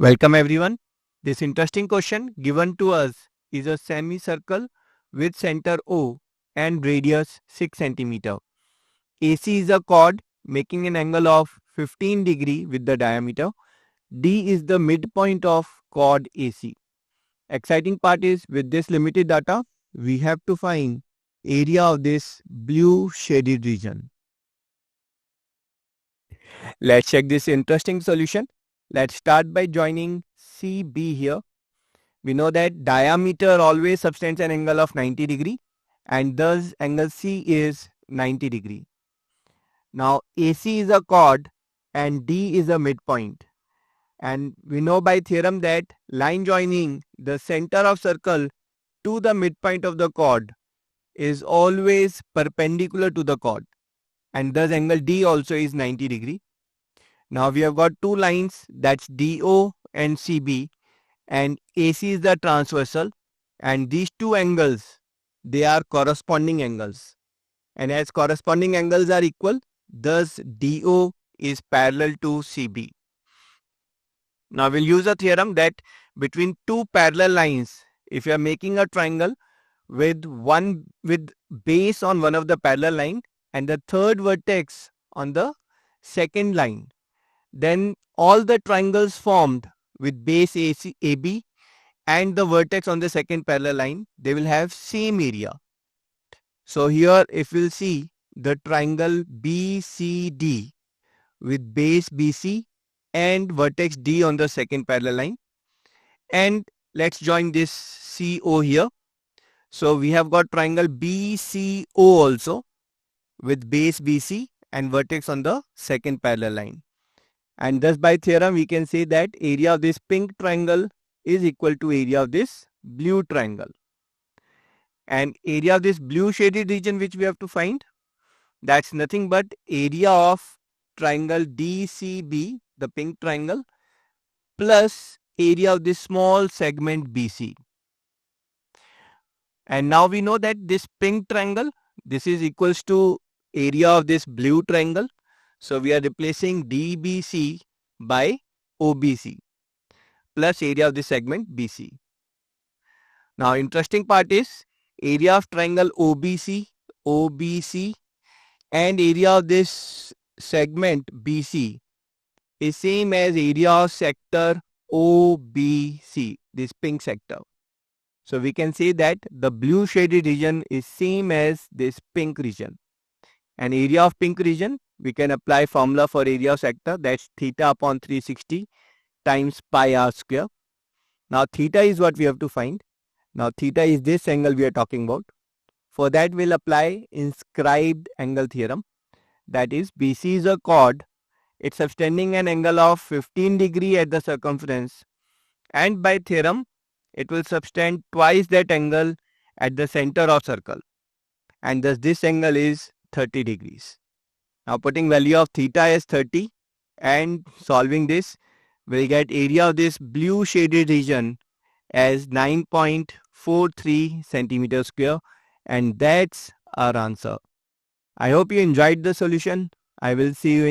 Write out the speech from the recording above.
Welcome everyone. This interesting question given to us is a semicircle with center O and radius 6 centimeter. AC is a chord making an angle of 15 degree with the diameter. D is the midpoint of chord AC. Exciting part is with this limited data, we have to find area of this blue shaded region. Let's check this interesting solution. Let's start by joining CB here. We know that diameter always subtends an angle of 90 degree and thus angle C is 90 degree. Now AC is a chord and D is a midpoint. And we know by theorem that line joining the center of circle to the midpoint of the chord is always perpendicular to the chord, and thus angle D also is 90 degree. Now we have got two lines, that's DO and CB, and AC is the transversal, and these two angles, they are corresponding angles, and as corresponding angles are equal, thus DO is parallel to CB. Now we'll use a theorem that between two parallel lines, if you are making a triangle with base on one of the parallel line and the third vertex on the second line, then all the triangles formed with base AB and the vertex on the second parallel line, they will have same area. So here if we'll see the triangle BCD with base BC and vertex D on the second parallel line, and let's join this CO here. So we have got triangle BCO also with base BC and vertex on the second parallel line. And thus by theorem we can say that area of this pink triangle is equal to area of this blue triangle. And area of this blue shaded region which we have to find, that's nothing but area of triangle DCB, the pink triangle, plus area of this small segment BC. And now we know that this pink triangle, this is equals to area of this blue triangle. So we are replacing DBC by OBC plus area of this segment BC. Now interesting part is area of triangle OBC and area of this segment BC is same as area of sector OBC, this pink sector. So we can say that the blue shaded region is same as this pink region. And area of pink region, we can apply formula for area of sector, that's theta upon 360 times pi r square. Now theta is what we have to find. Now theta is this angle we are talking about. For that we'll apply inscribed angle theorem. That is BC is a chord. It's subtending an angle of 15 degree at the circumference, and by theorem it will subtend twice that angle at the center of circle, and thus this angle is 30 degrees. Now putting value of theta as 30 and solving this, we'll get area of this blue shaded region as 9.43 centimeter square, and that's our answer. I hope you enjoyed the solution. I will see you in